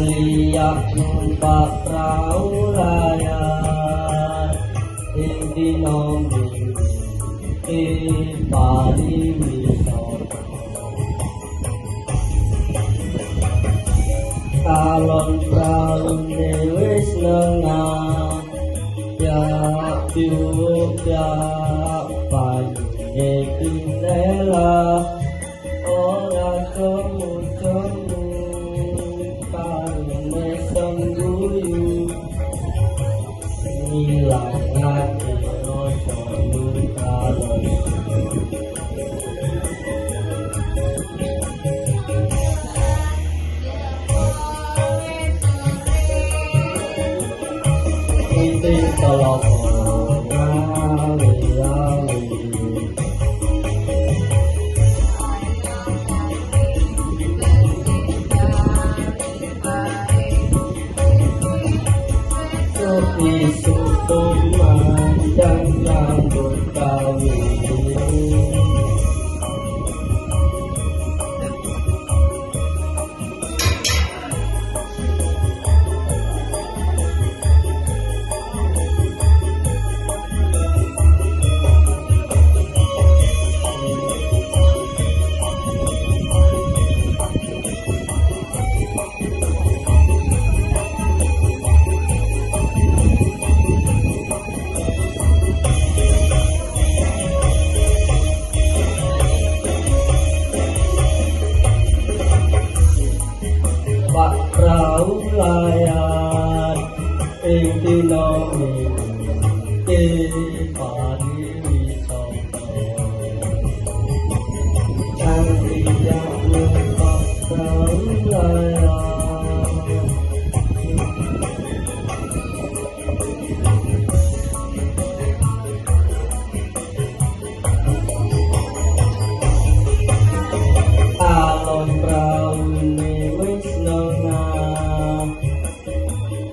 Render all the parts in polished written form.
liyak numpak prau layar ing dina minggu pariwisata kalon praune wis nengah ya payune kinela ora kemu-kemu karene sengguyu ngilangake rasa kalon kalau isu pemandang rambut kawin layar ing dina minggu pariwisata cantiya numpak prau layar alon praune wis nengah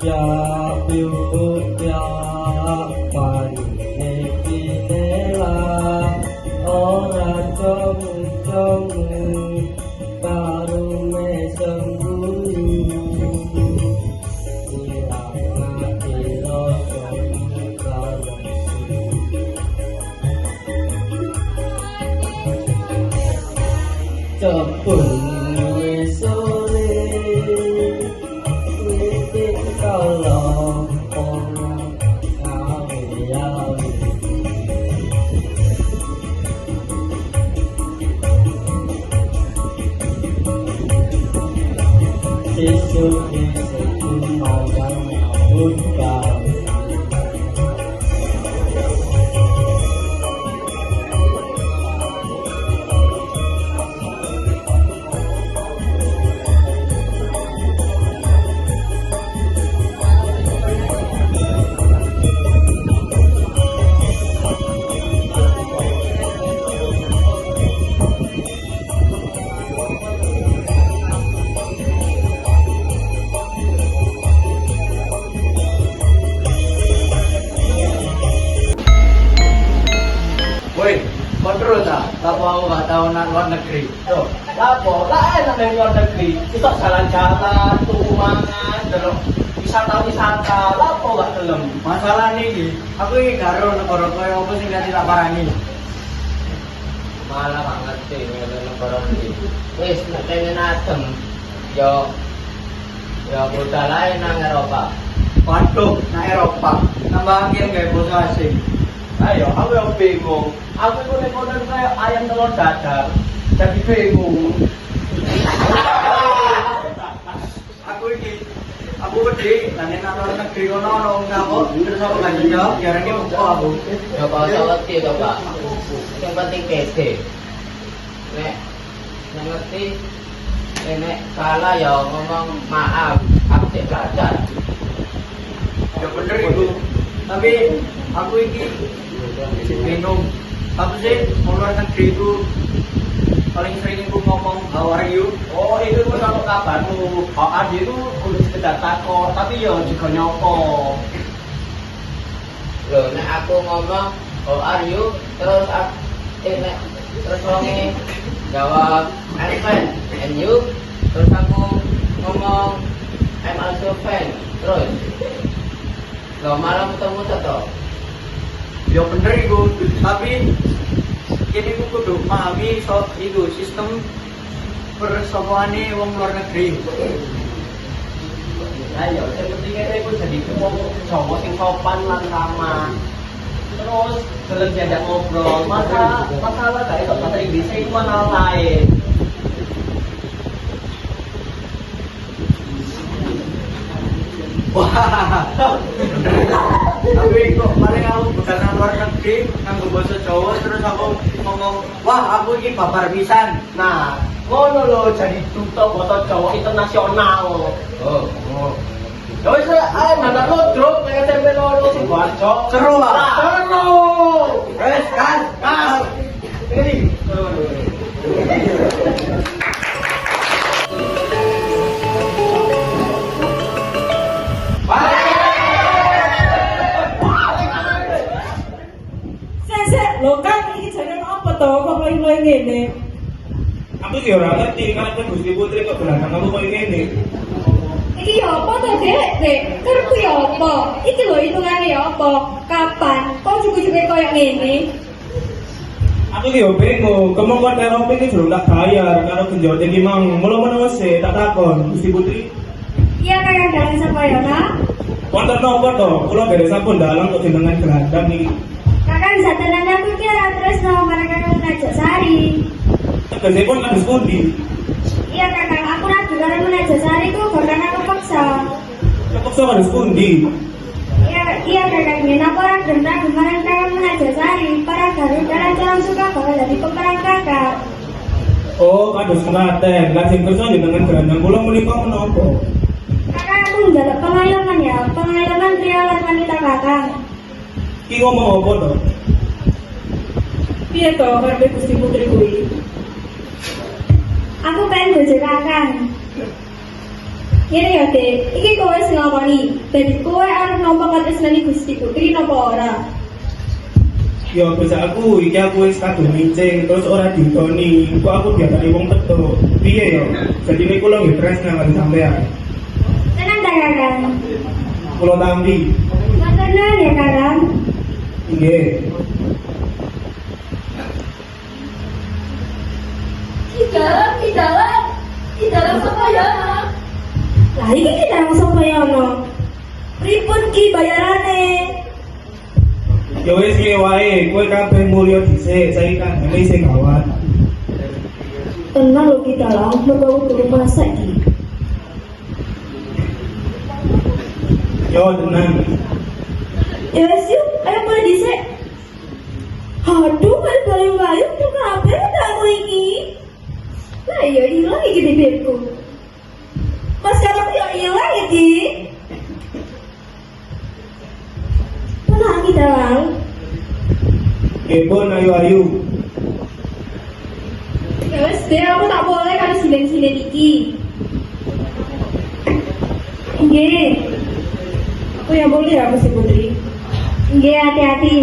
ya biudya panine kinela ora cemu-cemu karume sengguyu ilangake rasa kalon cepung wis sore kalau orang kawin sesuk magang nyambut kawin Woi, kontrol tak? Lapo aku gak tahu nak luar negeri. Tuh, lapo, lah enak dari luar negeri. Kita jalan-jalan, tuku mangan, terus wisata-wisata, lapo gak gelem. Masalah nih, aku ini karo negara kaya apa sih gak tidak parani. malah gak ngerti negara ini wis nek pengen adem yo budal lain nang Eropa. Waduh, nang Eropa, nambah angin kayak bos asing. Ayo, aku yang bingung. Aku itu nekonan kayak ayam telur dadar, jadi bingung. Aku gede, nanti nang luar negeri kono nong ngapot, terus aku lanjut jawab, biar ini buku aku. Ya Pak usah ngerti to Pak. Yang penting pede. Nek ngerti nek salah ya ngomong maaf, aku sih belajar. Ya bener itu. Tapi aku ini bingung. Apa sih mau luar negeri itu paling sering aku ngomong how are you? Oh itu tuh satu kabarmu. How are you itu udah sekedar takut, tapi ya juga nyokok. Loh, nek aku ngomong how are you terus nek terus wonge jawab I'm fine and you terus aku ngomong fan. Terus. Lo malah ketemu to. Ya bener iku, tapi ini ku kudu pahami iku sistem persoalannya wong luar negeri. Ayo, sepertinya itu jadi wong Jawa sing sopan lan ramah. Terus gelem diajak ngobrol, masalah gak iso bahasa Inggris itu masalah lain. Wah, tapi kok paling aku bukan luar negeri, nganggo bahasa Jawa terus aku ngomong, wah aku ini babar pisan. Nah, ngono lho jadi duta bahasa Jawa internasional. Oh. Ya wis ae mandak kodrok pengen tempe loro sing Warjo. Seru ah. Seru. Wes kan, Ini. Lho kan iki jenenge apa to kok mlayu-mlayu ngene? Aku sih ora ngerti kan Gusti Putri kok belakang kamu koyo ngene. Iki ya apa to, Dek? Kerep ya apa? Iki lho hitungane ya apa? Kapan? Kok cukup-cukup koyo ngene? Aku sih yo bingung, kemongkon terope iki durung tak bayar karo genjote iki mang. Mula-mula wis tak takon Gusti Putri. Iya kakak dalan sapa ya, Nak? Wonten napa to? Kula beres sampun dalang kok jenengan gelandang iki. Kakak bisa tenan aku kira terus no mereka ngajak Sari. Tegesipun kan pundi? Iya kakak, aku ragu karo ngajak Sari kok karena aku paksa. Kepeksa kan pundi? Iya kakak, kenapa orang gendang kemarin kakak ngajak Sari? Para garis dalam calon suka bakal jadi pemeran kakak. Oh, kados ngaten. Lah sing kersa jenengan gelandang kula menika menapa? Kakak aku mendapat pengalaman ya, pengalaman pria lan wanita kakak. Ki ngomong apa to? Piye to karepe Gusti Putri kuwi? Aku pengen bojo kakak. Ngene ya, Dek. Iki kowe sing ngomoni. Dadi kowe arep nampa katresnani Gusti Putri napa ora? Ya bisa aku, iki aku wis kadung mincing terus ora ditoni. Kok aku diakoni wong petuk. Piye ya? Jadi niku kula nggih tresna kali sampean. Tenan ta kakak? Kula tampi. Tenan ya kakak? Nggih. Di dalam Sapayana. Lah iki di dalam Sapayana. Pripun ki bayarane? Ya wis piye wae, kowe kabeh mulya dhisik, saiki kandhane sing gawat. Tenang lho kita lah, mergo kudu masak iki. Yo tenang. Ya wis yuk, ayo mulai dhisik. Aduh, bayu-bayu tuh kabeh tak aku iki. Lah iya hilang iki bibirku. Mas kalau yo hilang iki. Tenang kita lang. Kebon ayu-ayu. Ya wis deh, aku tak boleh kan silen-silen iki. Nggih. Aku ya boleh ya Gusti Putri. Nggih, hati-hati.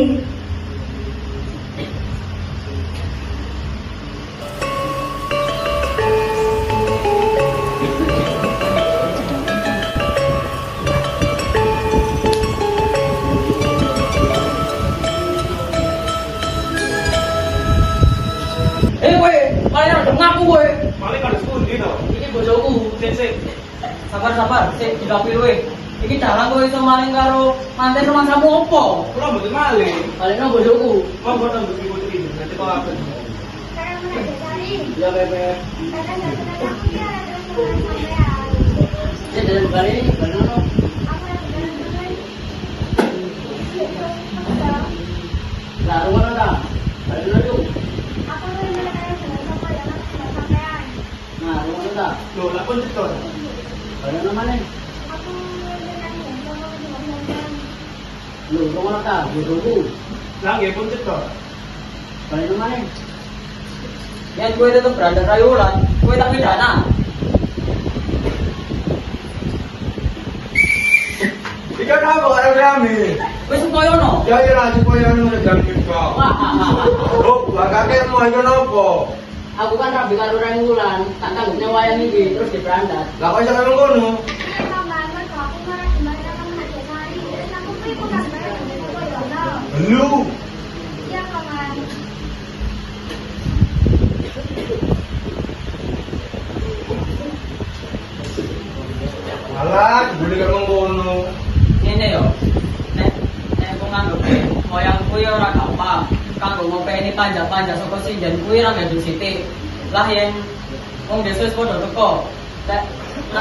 Kowe, kalian udah ngaku kowe. Malah kan pundi to? Iki bojoku, sik. Sabar, sik dilapi kowe. Iki dalang kowe iso maling karo manten romansamu opo? Kula mboten malih. Palingno bojoku. Kok mboten Gusti Putri, nanti kok apa? Ya bebe. Ya dalam kali ini bagaimana? Lah, rumah dah. Balik dulu. Nah, rumah dah. Lho, lha pun cetor. Balik mana? Lu rumah dah. Bojoku. Lah nggih pun cetor. Balik mana? Yang gue tetap berada rayulan, gue tak pidana. Ika apa karo rame? Gue sukoyono. Ya ya lah supaya anu ngedang kita. Oh, bakake mau iku nopo? Aku kan rabi karo rayulan, tak tanggungnya wayang ini terus di berandat. Lah kok jangan ngono? Lu. Iya, Paman. Alah, boleh gak ngono. Ngene yo. Nek wong nganggep moyang kuwi ora gampang. Kanggo ngopeni panjang-panjang saka sinjan kuwi ora ngadu sithik. Lah yen wong desa wis padha teko. Nek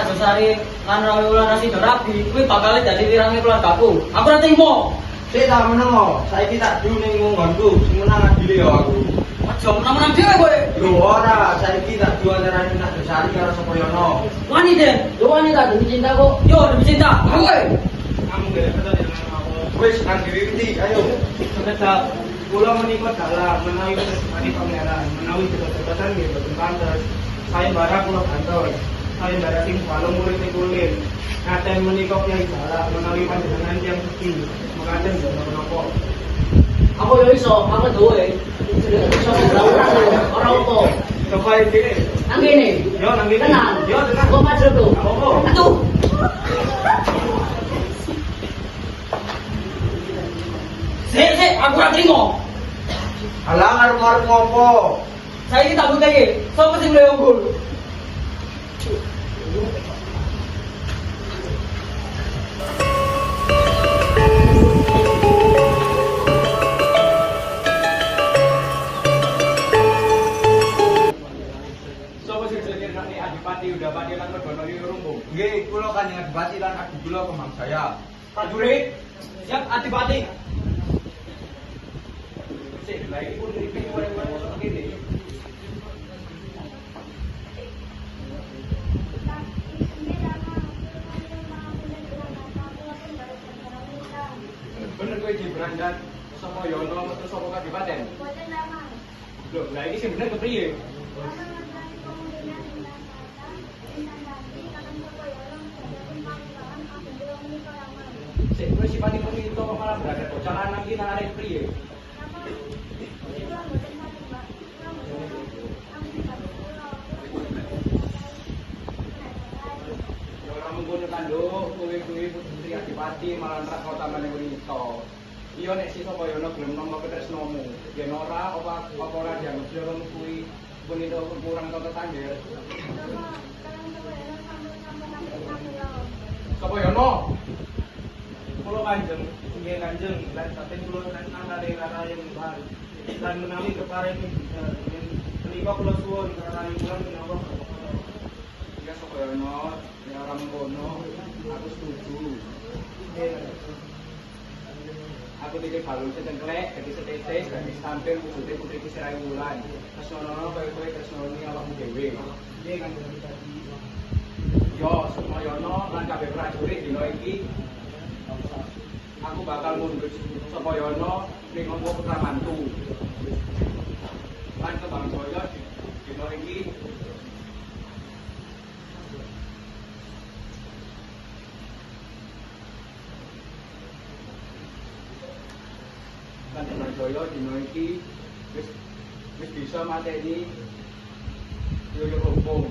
dosari lan ora wulan nasi rabi, kuwi bakal dadi wirange keluargaku. Aku ora trimo. Sik tak meneng, saiki tak du ning nggonku, sing menang adile yo aku. Aja menang-menang dhewe kowe. Lho ora, saiki tak du antarané nak Dosari karo Sopoyono. Wani deh. Lu wanita demi cinta kok. Yo demi cinta. Kowe. Kamu gak ada dengan aku. Wis nang diri ayo. Tetap kula menika dalam menawi hari pangeran, menawi jabatan nggih boten pantes. Saya bara kula kantor. Saya bara sing balung murid kulit. Ngaten menika Kyai Bala menawi panjenengan yang suci. Mekaten boten menapa. Aku yo iso, aku duwe. Iso ora apa. Coba iki. Nang kene. Yo nang kene. Tenang. Yo tenang. Kok maju tuh? Apa? Atuh. Sik, aku ora trimo. Alah arep-arep ngopo? Saiki tak bukake. Sopo sing luwih unggul? Sopo sing jenenge Adipati Udapati lan Regono Rumbung? Nggih, kula Kanjeng Adipati lan adi kula kemang saya. Prajurit, siap Adipati. Sik, lha iki pun iki orang-orang kok ngene. Bener kowe di Brandan sapa Yono metu sapa Kadipaten? Lho, lah iki sing bener kepriye? Sik kowe sipati muni to malah berada bocah lanang iki nang arek priye? Ya ora mengkono kanduk, kowe kuwi putri Adipati malah rak kota meneh menito. Iya nek sisa kaya ono gelem nampa ketresnomu. Yen ora apa ora dianggep jero kuwi menito kurang tata tangger. Sapa yono? Kulo Kanjeng, nggih Kanjeng, lan saten kulo lan antare rarayan bahar. Lan menawi kepareng menika kula suwun rarayan kula menawa ya sapa yono, ya ora mengkono, aku setuju. Aku titip balung setengklek, jadi setetes, jadi tampil wujudnya putri Kisirai Wulan. Tresnono kowe-kowe tresnoni awakmu dhewe. Nggih Kanjeng Adipati. Yo, Sumoyono lan kabeh prajurit dina iki aku bakal mundur Sumoyono ning ngompo putra mantu. Lan Kembang Jaya dina iki Kembang Jaya dina iki wis bisa mateni Yoyo Rompong.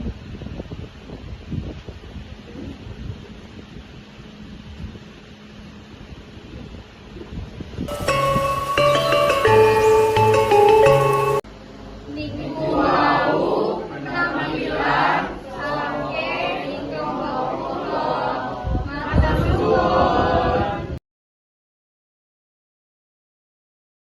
Niku